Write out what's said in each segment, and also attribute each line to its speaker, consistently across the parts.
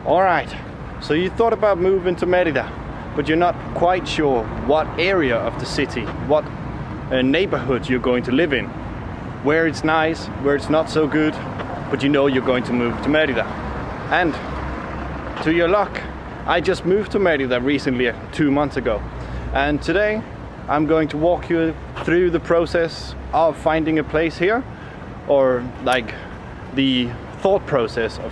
Speaker 1: Alright, so you thought about moving to Merida, but you're not quite sure what area of the city, what neighborhood you're going to live in. Where it's nice, where it's not so good, but you know you're going to move to Merida. And to your luck, I just moved to Merida recently, 2 months ago. And today I'm going to walk you through the process of finding a place here, or like the thought process of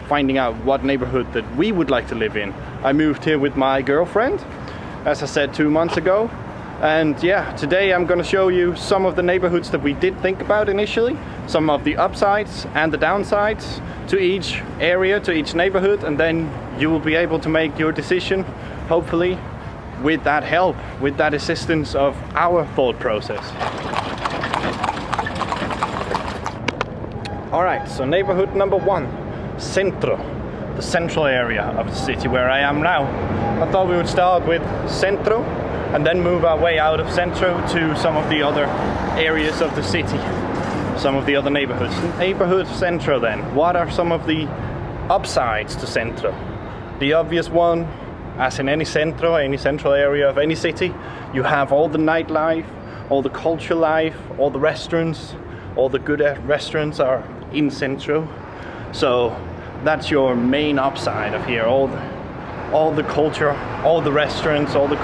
Speaker 1: finding out what neighborhood that we would like to live in. I moved here with my girlfriend, as I said, 2 months ago. And yeah, today I'm going to show you some of the neighborhoods that we did think about initially, some of the upsides and the downsides to each area, to each neighborhood, and then you will be able to make your decision, hopefully, with that help, with that assistance of our thought process. Alright, so neighborhood number 1. Centro, the central area of the city where I am now. I thought we would start with Centro and then move our way out of Centro to some of the other areas of the city, some of the other neighborhoods. Neighborhood Centro then. What are some of the upsides to Centro? The obvious one, as in any centro, any central area of any city, you have all the nightlife, all the culture life, all the restaurants, all the good restaurants are in Centro. So that's your main upside of here. All the culture, all the restaurants, all the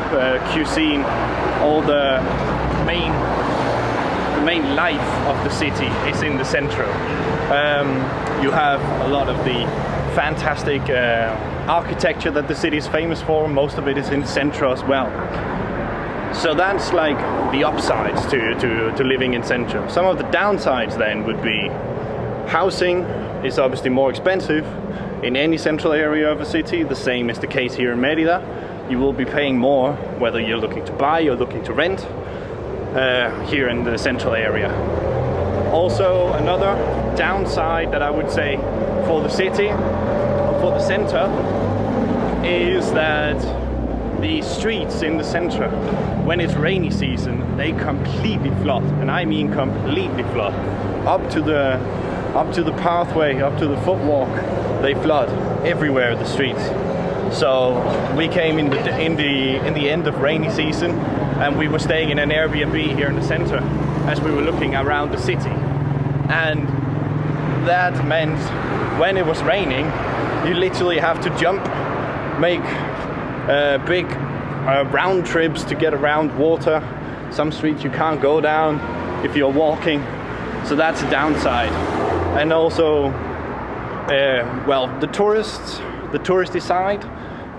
Speaker 1: cuisine, all the main life of the city is in the centro. You have a lot of the fantastic architecture that the city is famous for. Most of it is in centro as well. So that's like the upsides to living in centro. Some of the downsides then would be housing is obviously more expensive in any central area of a city. The same is the case here in Merida. You will be paying more whether you're looking to buy or looking to rent here in the central area. Also, another downside that I would say for the city, or for the center, is that the streets in the center, when it's rainy season, they completely flood, and I mean completely flood. Up to the pathway, up to the footwalk, they flood everywhere, the streets. So we came in the end of rainy season, and we were staying in an Airbnb here in the center as we were looking around the city. And that meant when it was raining, you literally have to jump, make big round trips to get around water. Some streets you can't go down if you're walking, so that's a downside. And also, the touristy side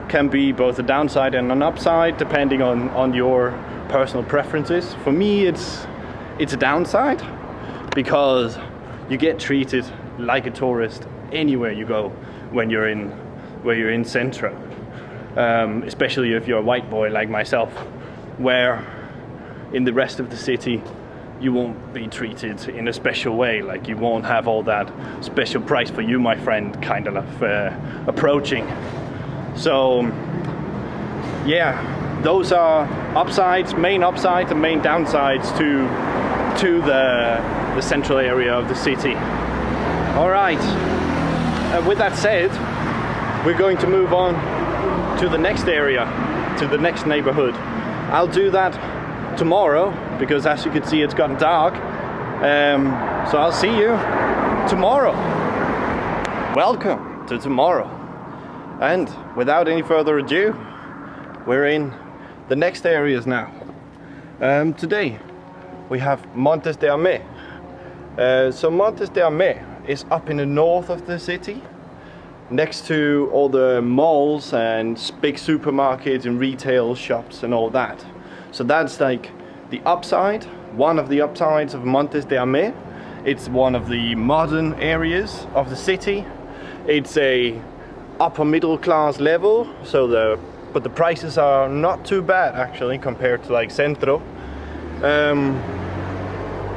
Speaker 1: can be both a downside and an upside depending on your personal preferences. For me, it's a downside because you get treated like a tourist anywhere you go when you're in Centro, especially if you're a white boy like myself, where in the rest of the city you won't be treated in a special way. Like, you won't have all that special price for you, my friend, kind of approaching. So yeah, those are main upsides and main downsides to the central area of the city. All right, with that said, we're going to move on to the next area, to the next neighborhood. I'll do that tomorrow, because as you can see, it's gotten dark. So I'll see you tomorrow. Welcome to tomorrow. And without any further ado, we're in the next areas now. Today we have Montes de Armen. So Montes de Armen is up in the north of the city, next to all the malls and big supermarkets and retail shops and all that. So that's like the upside, one of the upsides of Montes de Armen. It's one of the modern areas of the city. It's a upper middle class level, but the prices are not too bad actually compared to like Centro.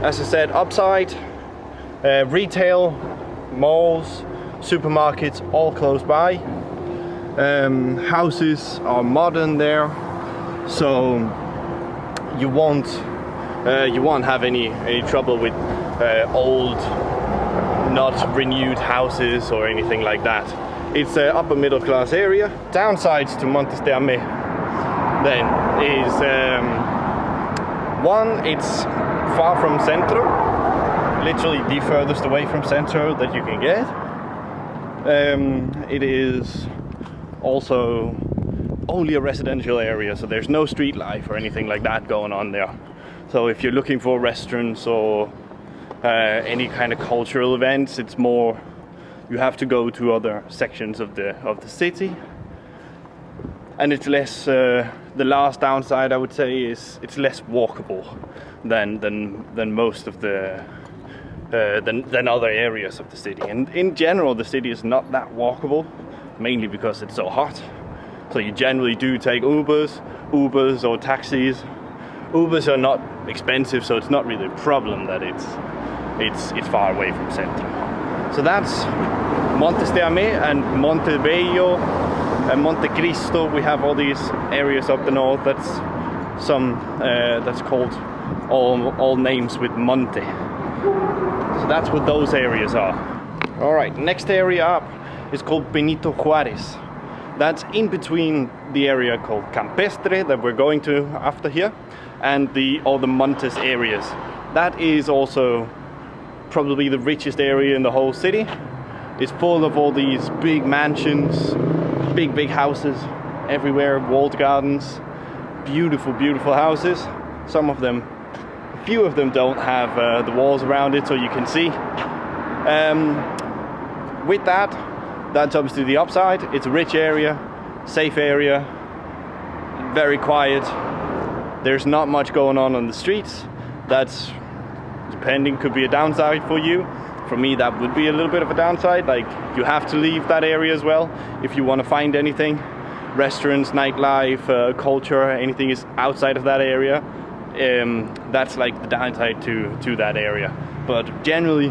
Speaker 1: As I said, upside, retail, malls, supermarkets all close by. Houses are modern there, so you won't have any trouble with old, not renewed houses or anything like that. It's an upper middle class area. Downsides to Montes de Armen then is one, it's far from Centro, literally the furthest away from Centro that you can get. It is also only a residential area, so there's no street life or anything like that going on there. So if you're looking for restaurants or any kind of cultural events, it's more you have to go to other sections of the city, and it's less. The last downside I would say is it's less walkable than most of the than other areas of the city. And in general, the city is not that walkable, mainly because it's so hot. So you generally do take Ubers or taxis. Ubers are not expensive, so it's not really a problem that it's far away from Centro. So that's Montes de Armen and Montebello and Monte Cristo. We have all these areas up the north. That's called all names with Monte. So that's what those areas are. All right, next area up is called Benito Juarez. That's in between the area called Campestre that we're going to after here, and all the Montes areas. That is also probably the richest area in the whole city. It's full of all these big mansions, big houses everywhere, walled gardens, beautiful houses. A few of them don't have the walls around it so you can see. With that's obviously the upside. It's a rich area, safe area, very quiet. There's not much going on the streets. That's, depending, could be a downside for you. For me, that would be a little bit of a downside. Like, you have to leave that area as well if you want to find anything. Restaurants, nightlife, culture, anything is outside of that area. That's like the downside to that area. But generally,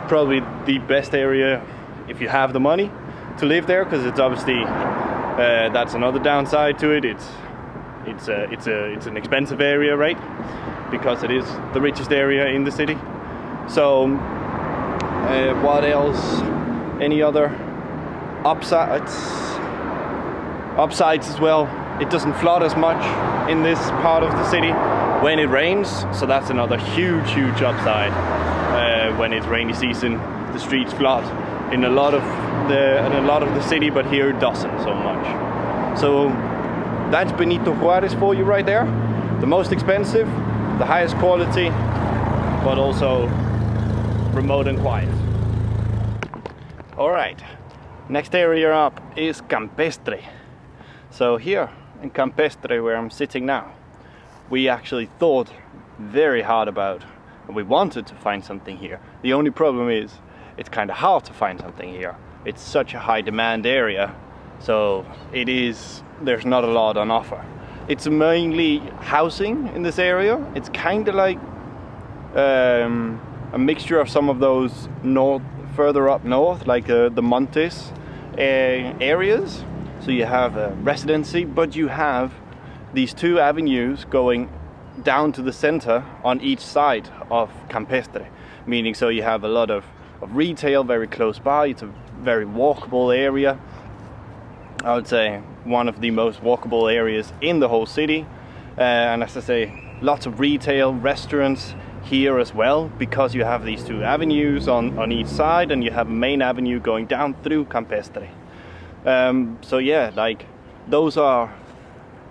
Speaker 1: probably the best area if you have the money to live there, because it's obviously that's another downside to it. It's an expensive area, right? Because it is the richest area in the city. So what else? Any other upsides? Upsides as well. It doesn't flood as much in this part of the city when it rains. So that's another huge upside. When it's rainy season, the streets flood in a lot of the city, but here it doesn't so much. So that's Benito Juarez for you right there. The most expensive, the highest quality, but also remote and quiet. All right, next area up is Campestre. So here in Campestre, where I'm sitting now, we actually thought very hard about, and we wanted to find something here. The only problem is it's kind of hard to find something here. It's such a high demand area, so there's not a lot on offer. It's mainly housing in this area. It's kind of like a mixture of some of those further up north, like the Montes areas. So you have a residency, but you have these two avenues going down to the center on each side of Campestre, meaning so you have a lot of retail very close by. It's a very walkable area. I would say one of the most walkable areas in the whole city, and as I say, lots of retail, restaurants here as well, because you have these two avenues on each side, and you have a main avenue going down through Campestre. So yeah, like, those are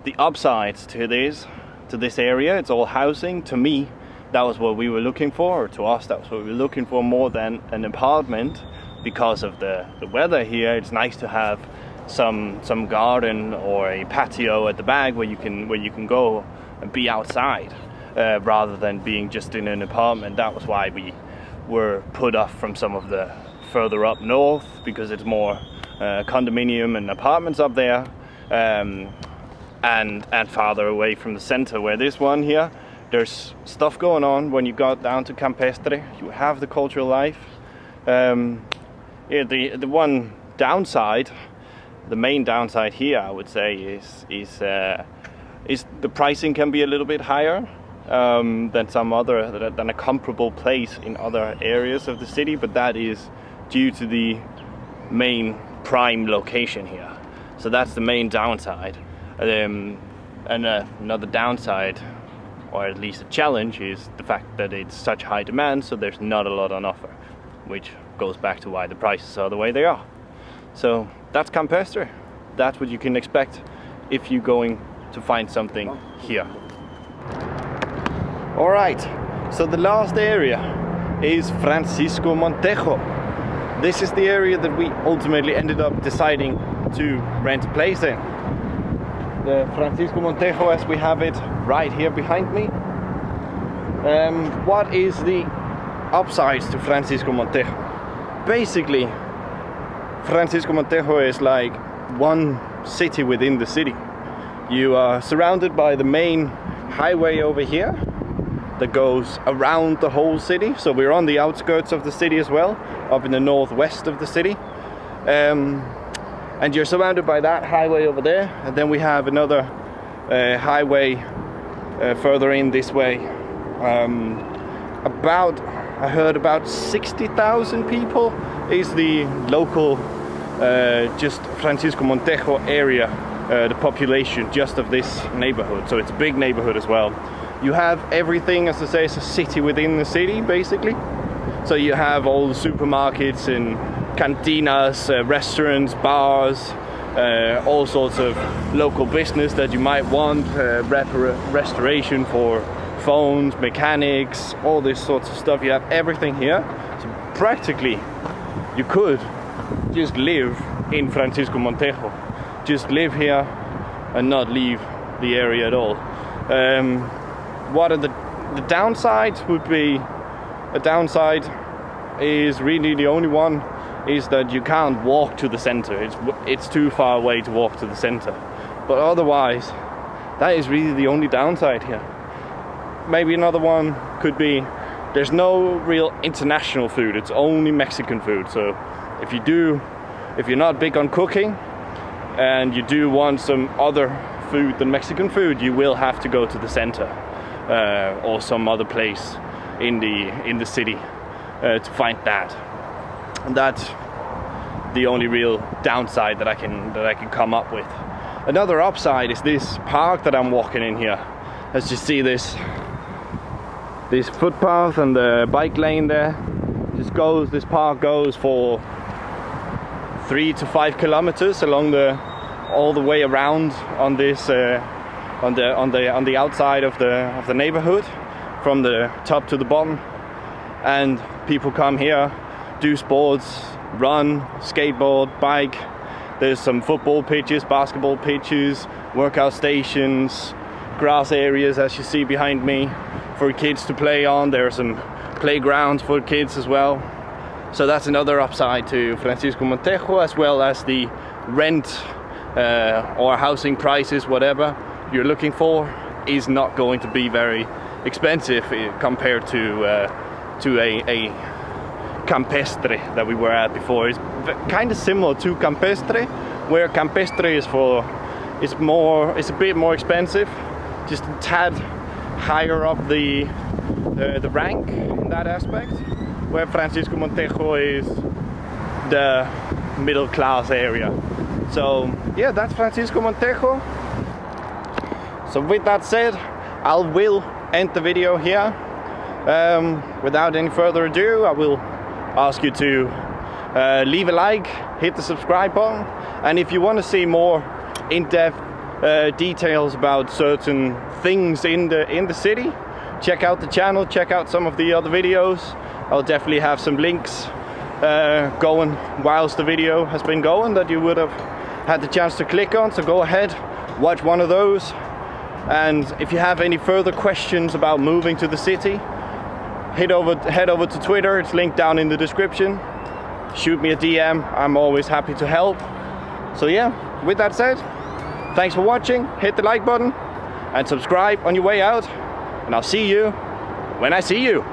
Speaker 1: the upsides to this area. It's all housing. To me, that was what we were looking for, or to us, that was what we were looking for more than an apartment. Because of the weather here, it's nice to have some garden or a patio at the back where you can go and be outside, rather than being just in an apartment. That was why we were put off from some of the further up north, because it's more condominium and apartments up there, and farther away from the center, where this one here, there's stuff going on. When you got down to Campestre, you have the cultural life. The one downside, the main downside here, I would say, is the pricing can be a little bit higher than a comparable place in other areas of the city, but that is due to the main prime location here. So that's the main downside. And another downside, or at least a challenge, is the fact that it's such high demand, so there's not a lot on offer, which goes back to why the prices are the way they are. So that's Campestre. That's what you can expect if you're going to find something here. Alright, so the last area is Francisco Montejo. This is the area that we ultimately ended up deciding to rent a place in. The Francisco Montejo, as we have it right here behind me. What is the upsides to Francisco Montejo? Basically, Francisco Montejo is like one city within the city. You are surrounded by the main highway over here that goes around the whole city. So we're on the outskirts of the city as well, up in the northwest of the city. And you're surrounded by that highway over there. And then we have another highway further in this way. I heard about 60,000 people is the local just Francisco Montejo area, the population just of this neighborhood. So it's a big neighborhood as well. You have everything, as I say, it's a city within the city basically. So you have all the supermarkets and cantinas, restaurants, bars, all sorts of local business that you might want, restoration for phones, mechanics, all this sorts of stuff. You have everything here. So practically you could just live in Francisco Montejo, just live here and not leave the area at all. What are the downsides would be, a downside is really the only one, is that you can't walk to the center. It's too far away to walk to the center. But otherwise, that is really the only downside here. Maybe another one could be there's no real international food. It's only Mexican food. So if you're not big on cooking and you do want some other food than Mexican food, you will have to go to the center or some other place in the city to find that. And that's the only real downside that I can come up with. Another upside is this park that I'm walking in here. As you see, this footpath and the bike lane there this park goes for 3 to 5 kilometers along all the way around on this on the outside of the neighborhood, from the top to the bottom. And people come here, do sports, run, skateboard, bike. There's some football pitches, basketball pitches, workout stations, grass areas, as you see behind me, for kids to play on. There are some playgrounds for kids as well. So that's another upside to Francisco Montejo, as well as the rent or housing prices, whatever you're looking for, is not going to be very expensive compared to a Campestre that we were at before. It's kind of similar to Campestre, where Campestre is a bit more expensive, just a tad higher up the rank in that aspect, where Francisco Montejo is the middle class area. So yeah, that's Francisco Montejo. So with that said, I will end the video here. Without any further ado, I will ask you to leave a like, hit the subscribe button, and if you want to see more in-depth details about certain things in the city, check out the channel, check out some of the other videos. I'll definitely have some links going whilst the video has been going that you would have had the chance to click on, so go ahead, watch one of those. And if you have any further questions about moving to the city, head over to Twitter, it's linked down in the description. Shoot me a DM, I'm always happy to help. So yeah, with that said, thanks for watching, hit the like button and subscribe on your way out, and I'll see you when I see you.